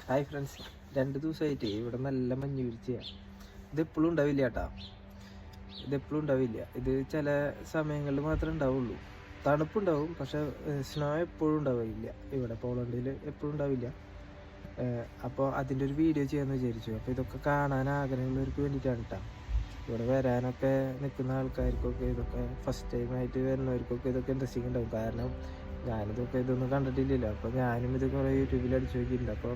Hi friends, 2 ദിവസമായിട്ട് ഇവിടെ നല്ല മഞ്ഞ് വീഴ്ചയാണ്. ഇതെപ്പോഴും ഉണ്ടാവില്ല കേട്ടോ, ഇതെപ്പോഴും ഉണ്ടാവില്ല. ഇത് ചില സമയങ്ങളിൽ മാത്രമേ ഉണ്ടാവുള്ളൂ. തണുപ്പുണ്ടാവും, പക്ഷെ സ്നോ എപ്പോഴും ഉണ്ടാവില്ല. ഇവിടെ പോളണ്ടിൽ എപ്പോഴും ഉണ്ടാവില്ല. അപ്പോൾ അതിൻ്റെ ഒരു വീഡിയോ ചെയ്യാമെന്ന് വിചാരിച്ചു. അപ്പോൾ ഇതൊക്കെ കാണാൻ ആഗ്രഹമുള്ളവർക്ക് വേണ്ടിയിട്ടാണ് കേട്ടോ. ഇവിടെ വരാനൊക്കെ നിൽക്കുന്ന ആൾക്കാർക്കൊക്കെ ഇതൊക്കെ ഫസ്റ്റ് ടൈമായിട്ട് വരുന്നവർക്കൊക്കെ ഇതൊക്കെ ഇൻട്രസ്റ്റിംഗ് ഉണ്ടാവും. കാരണം ഇതൊന്നും കണ്ടിട്ടില്ലല്ലോ. അപ്പോൾ ഞാനും ഇത് കുറേ യൂട്യൂബിൽ അടിച്ചു നോക്കിയിട്ടുണ്ട്. അപ്പോൾ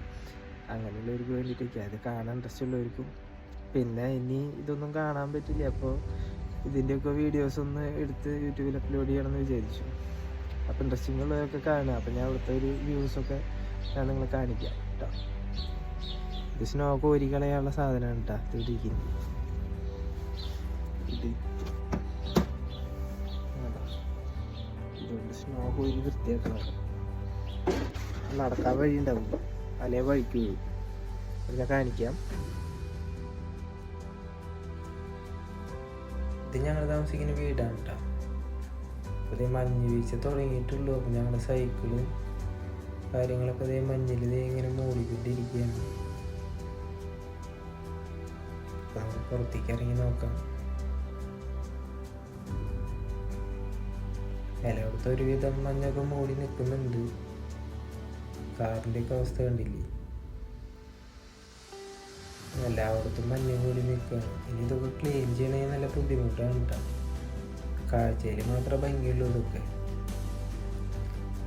അങ്ങനെയുള്ളവർക്ക് വേണ്ടിയിട്ടൊക്കെ അത് കാണാൻ ഇൻട്രസ്റ്റ് ഉള്ളവർക്കും. പിന്നെ ഇനി ഇതൊന്നും കാണാൻ പറ്റില്ല, അപ്പോൾ ഇതിൻ്റെയൊക്കെ വീഡിയോസ് ഒന്ന് എടുത്ത് യൂട്യൂബിൽ അപ്ലോഡ് ചെയ്യണമെന്ന് വിചാരിച്ചു. അപ്പോൾ ഇൻട്രസ്റ്റിംഗ് ഉള്ളവരൊക്കെ കാണുക. അപ്പോൾ ഞാൻ ഇവിടുത്തെ ഒരു വ്യൂസൊക്കെ ഞാൻ നിങ്ങളെ കാണിക്കാം കേട്ടോ. ഇത് സ്നോ കോരി കളയാനുള്ള സാധനമാണ് കേട്ടോ. ഇതിരിക്കുന്നത് ഇതുകൊണ്ട് സ്നോ കോരി വൃത്തിയാക്കണം. നടക്കാൻ വഴി ഉണ്ടാവും, അല്ലേ വഴിക്ക് പോയി. ഞാൻ കാണിക്കാം. ഇത് ഞങ്ങൾ താമസിക്കുന്ന വീടാണ് കേട്ടോ. അതേ മഞ്ഞ് വീഴ്ച തുടങ്ങിയിട്ടുള്ളൂ. അപ്പം ഞങ്ങളുടെ സൈക്കിള് കാര്യങ്ങളൊക്കെ അതേ മഞ്ഞിൽ ഇങ്ങനെ മൂടിക്കൊണ്ടിരിക്കുകയാണ്. അപ്പം നമുക്ക് പുറത്തേക്ക് ഇറങ്ങി നോക്കാം. എല്ലായിടത്തും ഒരുവിധം മഞ്ഞൊക്കെ മൂടി നിൽക്കുന്നുണ്ട്. കാറിൻ്റെയൊക്കെ അവസ്ഥ കണ്ടില്ലേ, എല്ലായിടത്തും മഞ്ഞ് മൂടി നിൽക്കുകയാണ്. ഇനി ഇതൊക്കെ ക്ലീൻ ചെയ്യണമെങ്കിൽ നല്ല ബുദ്ധിമുട്ടാണ് കേട്ടോ. കാഴ്ചയിൽ മാത്രമേ ഭംഗിയുള്ളൂ ഇതൊക്കെ.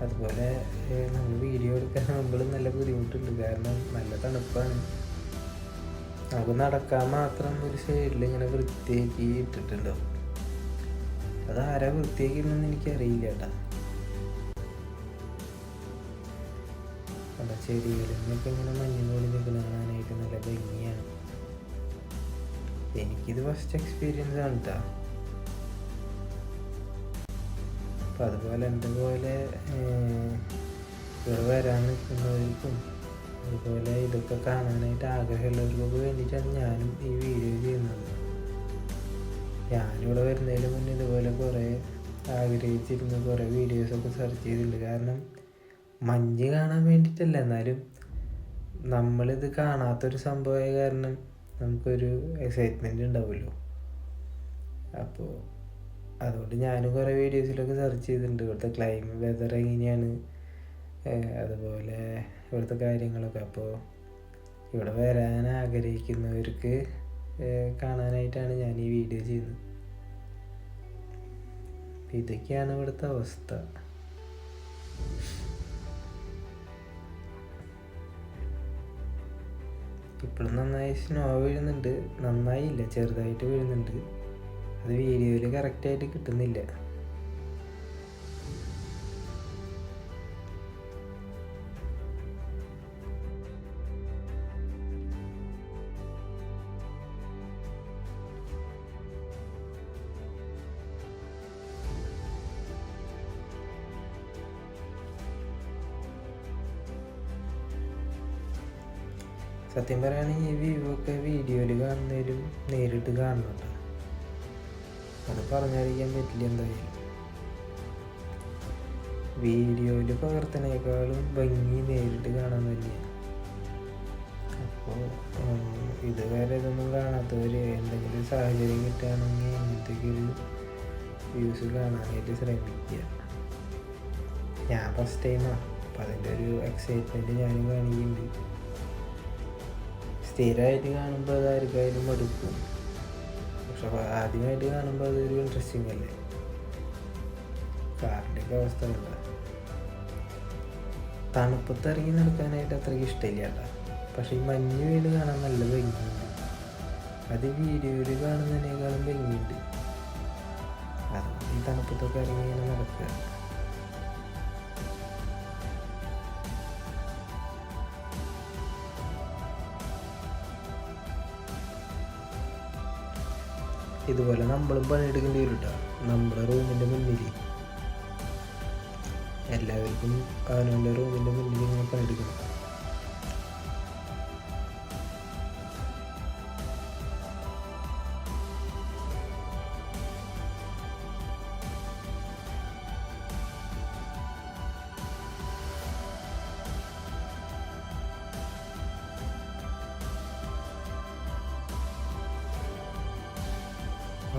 അതുപോലെ നമ്മൾ വീഡിയോ എടുക്കാൻ നമ്മൾ നല്ല ബുദ്ധിമുട്ടുണ്ട്, കാരണം നല്ല തണുപ്പാണ്. നമുക്ക് നടക്കാൻ മാത്രം ഒരു സൈഡിൽ ഇങ്ങനെ വൃത്തിയാക്കി ഇട്ടിട്ടുണ്ടാവും. അതാരാ വൃത്തിയാക്കിയിരുന്നെന്ന് എനിക്കറിയില്ല കേട്ടോ. പല ചെടികളിൽ നിന്നൊക്കെ ഇങ്ങനെ മഞ്ഞ് മൂടി നിൽക്കുന്ന കാണാനായിട്ട് നല്ല ഭംഗിയാണ്. എനിക്കിത് ഫസ്റ്റ് എക്സ്പീരിയൻസ് ആണ് കേട്ടോ. അപ്പം അതുപോലെ എന്തുപോലെ ഇവിടെ വരാൻ നിൽക്കുന്നവർക്കും അതുപോലെ ഇതൊക്കെ കാണാനായിട്ട് ആഗ്രഹമുള്ളവർക്കൊക്കെ വേണ്ടിയിട്ടാണ് ഞാനും ഈ വീഡിയോ ചെയ്യുന്നത്. ഞാനിവിടെ വരുന്നതിന് മുന്നേ ഇതുപോലെ കുറേ ആഗ്രഹിച്ചിരുന്നു, കുറേ വീഡിയോസൊക്കെ സെർച്ച് ചെയ്തിട്ടുണ്ട്. കാരണം മഞ്ഞ് കാണാൻ വേണ്ടിയിട്ടല്ല, എന്നാലും നമ്മളിത് കാണാത്തൊരു സംഭവമായ കാരണം നമുക്കൊരു എക്സൈറ്റ്മെൻറ്റ് ഉണ്ടാവുമല്ലോ. അപ്പോൾ അതുകൊണ്ട് ഞാനും കുറേ വീഡിയോസിലൊക്കെ സെർച്ച് ചെയ്തിട്ടുണ്ട്. ഇവിടുത്തെ വെതർ എങ്ങനെയാണ്, അതുപോലെ ഇവിടുത്തെ കാര്യങ്ങളൊക്കെ. അപ്പോൾ ഇവിടെ വരാൻ ആഗ്രഹിക്കുന്നവർക്ക് കാണാനായിട്ടാണ് ഞാൻ ഈ വീഡിയോ ചെയ്യുന്നത്. ഇതൊക്കെയാണ് ഇവിടുത്തെ അവസ്ഥ. ഇപ്പോഴും നന്നായി സ്നോ വീഴുന്നുണ്ട്. നന്നായില്ല, ചെറുതായിട്ട് വീഴുന്നുണ്ട്. അത് വീഡിയോയിൽ കറക്റ്റായിട്ട് കിട്ടുന്നില്ല. സത്യം പറയുകയാണെങ്കിൽ ഈ വ്യൂ ഒക്കെ വീഡിയോയിൽ കാണുന്നതിലും നേരിട്ട് കാണുന്നുണ്ട്. അത് പറഞ്ഞറിയിക്കാൻ പറ്റില്ല. എന്തായാലും വീഡിയോയിൽ പകർത്തുന്നതിനേക്കാളും ഭംഗി നേരിട്ട് കാണാൻ തന്നെയാണ്. അപ്പോൾ ഇതുവരെ ഇതൊന്നും കാണാത്തവർ എന്തെങ്കിലും സാഹചര്യം കിട്ടുകയാണെങ്കിൽ അങ്ങനത്തേക്ക് ഒരു വ്യൂസ് കാണാനായിട്ട് ശ്രമിക്കുക. ഞാൻ ഫസ്റ്റ് ടൈമാണ്, അപ്പം അതിൻ്റെ ഒരു എക്സൈറ്റ്മെൻറ്റ് ഞാനും കാണിക്കുന്നുണ്ട്. സ്ഥിരമായിട്ട് കാണുമ്പോൾ അതാർക്കായാലും മടുക്കും, പക്ഷെ ആദ്യമായിട്ട് കാണുമ്പോൾ അതൊരു ഇൻട്രസ്റ്റിംഗ് അല്ലേ. കാറിൻ്റെയൊക്കെ അവസ്ഥ ഉള്ള തണുപ്പത്ത് ഇറങ്ങി നടക്കാനായിട്ട് അത്രയ്ക്ക് ഇഷ്ടമില്ല കേട്ടോ. പക്ഷെ ഈ മഞ്ഞ് വീട് കാണാൻ നല്ല ഭംഗിയുണ്ട്. അത് വീഡിയോയിൽ കാണുന്നതിനേക്കാളും ഭംഗിയുണ്ട്. അതുകൊണ്ട് ഈ തണുപ്പത്തൊക്കെ ഇറങ്ങി ഇങ്ങനെ നടക്കുക. ഇതുപോലെ നമ്മളും പണിയെടുക്കേണ്ടി വരും കേട്ടോ. നമ്മുടെ റൂമിൻ്റെ മുന്നിൽ എല്ലാവർക്കും അവനവൻ്റെ റൂമിൻ്റെ മുന്നിൽ ഇങ്ങനെ പണിയെടുക്കണം.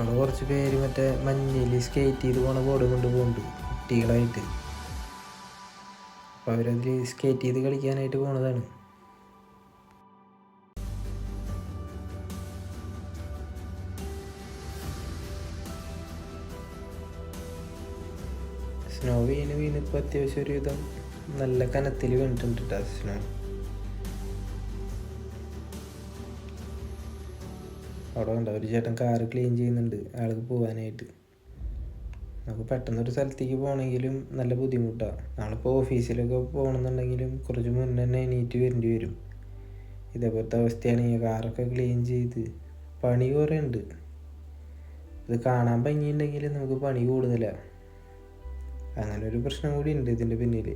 അവിടെ കുറച്ച് പേര് മറ്റേ മഞ്ഞിൽ സ്കേറ്റ് ചെയ്ത് പോണ ബോർഡ് കൊണ്ട് പോകുന്നുണ്ട് കുട്ടികളായിട്ട്. അപ്പോൾ അവരതിൽ സ്കേറ്റ് ചെയ്ത് കളിക്കാനായിട്ട് പോണതാണ്. സ്നോ വീണിപ്പോൾ അത്യാവശ്യം ഒരു വിധം നല്ല കനത്തിൽ വീണിട്ടുണ്ട് കേട്ടോ സ്നോ. അവിടെ കണ്ടോ ഒരു ചേട്ടൻ കാറ് ക്ലീൻ ചെയ്യുന്നുണ്ട് ആൾക്ക് പോകാനായിട്ട്. നമുക്ക് പെട്ടെന്നൊരു സ്ഥലത്തേക്ക് പോകണമെങ്കിലും നല്ല ബുദ്ധിമുട്ടാണ്. നമ്മളിപ്പോൾ ഓഫീസിലൊക്കെ പോകണമെന്നുണ്ടെങ്കിലും കുറച്ച് മുന്നേ തന്നെ എണീറ്റ് വരേണ്ടി വരും. ഇതേപോലത്തെ അവസ്ഥയാണെങ്കിൽ കാറൊക്കെ ക്ലീൻ ചെയ്ത് പണി കുറേ ഉണ്ട്. ഇത് കാണാൻ ഭംഗിയുണ്ടെങ്കിൽ നമുക്ക് പണി കൂടുതലാണ്. അങ്ങനെ ഒരു പ്രശ്നം കൂടി ഉണ്ട് ഇതിൻ്റെ പിന്നിൽ.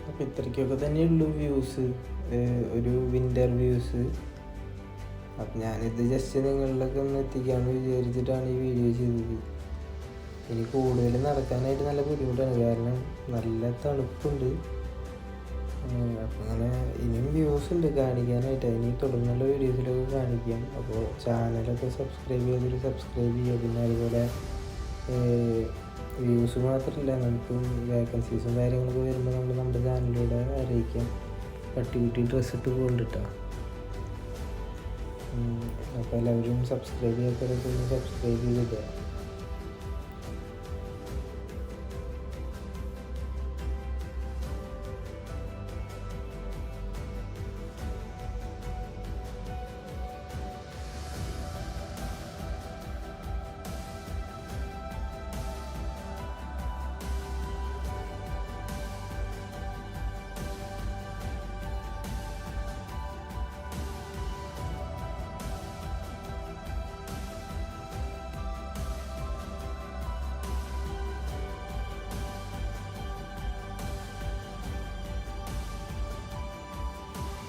അപ്പോൾ ഇത്രയ്ക്കൊക്കെ തന്നെയുള്ളൂ വ്യൂസ്, ഒരു വിൻ്റർ വ്യൂസ്. അപ്പം ഞാനിത് ജസ്റ്റ് നിങ്ങളിലൊക്കെ ഒന്ന് എത്തിക്കാമെന്ന് വിചാരിച്ചിട്ടാണ് ഈ വീഡിയോ ചെയ്തത്. ഇനി കൂടുതൽ നടക്കാനായിട്ട് നല്ല ബുദ്ധിമുട്ടാണ്, കാരണം നല്ല തണുപ്പുണ്ട്. അപ്പം അങ്ങനെ ഇനിയും വ്യൂസ് ഉണ്ട് കാണിക്കാനായിട്ട്. ഇനി തുടർന്നുള്ള വീഡിയോസിലൊക്കെ കാണിക്കാം. അപ്പോൾ ചാനലൊക്കെ സബ്സ്ക്രൈബ് ചെയ്യുക. പിന്നെ അതുപോലെ വ്യൂസ് മാത്രമല്ല, നമുക്ക് വേക്കൻസീസും കാര്യങ്ങളൊക്കെ വരുമ്പോൾ നമ്മൾ നമ്മുടെ ചാനലിലൂടെ അറിയിക്കാം. പട്ടിക്കുട്ടി ഡ്രസ്സ് ഇട്ട് കൊണ്ടിട്ടാ. അപ്പോൾ എല്ലാവരും സബ്സ്ക്രൈബ് ചെയ്യാത്തവരൊക്കെ ഒന്ന് സബ്സ്ക്രൈബ് ചെയ്തിട്ട്.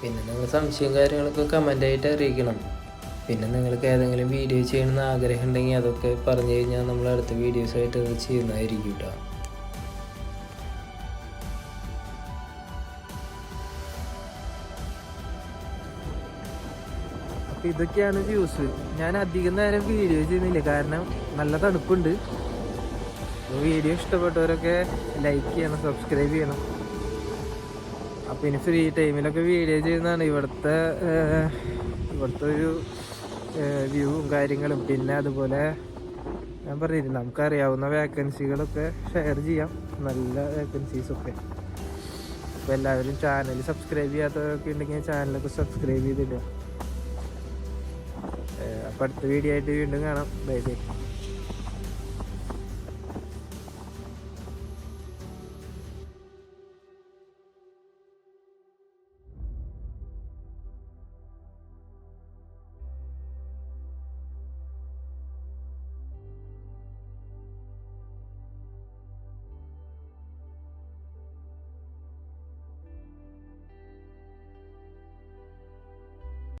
പിന്നെ നിങ്ങൾ സംശയം കാര്യങ്ങളൊക്കെ കമൻ്റായിട്ട് അറിയിക്കണം. പിന്നെ നിങ്ങൾക്ക് ഏതെങ്കിലും വീഡിയോ ചെയ്യണമെന്ന് ആഗ്രഹം ഉണ്ടെങ്കിൽ അതൊക്കെ പറഞ്ഞു കഴിഞ്ഞാൽ നമ്മൾ അടുത്ത വീഡിയോസായിട്ട് അത് ചെയ്യുന്നതായിരിക്കും കേട്ടോ. അപ്പോൾ ഇതൊക്കെയാണ് വ്യൂസ്. ഞാൻ അധികം നേരം വീഡിയോ ചെയ്യുന്നില്ല, കാരണം നല്ല തണുപ്പുണ്ട്. വീഡിയോ ഇഷ്ടപ്പെട്ടവരൊക്കെ ലൈക്ക് ചെയ്യണം, സബ്സ്ക്രൈബ് ചെയ്യണം. അപ്പോൾ ഇനി ഫ്രീ ടൈമിലൊക്കെ വീഡിയോ ചെയ്യുന്നതാണ് ഇവിടുത്തെ ഒരു വ്യൂവും കാര്യങ്ങളും. പിന്നെ അതുപോലെ ഞാൻ പറഞ്ഞിരുന്നു, നമുക്കറിയാവുന്ന വേക്കൻസികളൊക്കെ ഷെയർ ചെയ്യാം, നല്ല വേക്കൻസീസൊക്കെ. അപ്പോൾ എല്ലാവരും ചാനൽ സബ്സ്ക്രൈബ് ചെയ്യാത്തവരൊക്കെ ഉണ്ടെങ്കിൽ ചാനലൊക്കെ സബ്സ്ക്രൈബ് ചെയ്തിടുക. അപ്പോൾ അടുത്ത വീഡിയോ ആയിട്ട് വീണ്ടും കാണാം. Bye bye.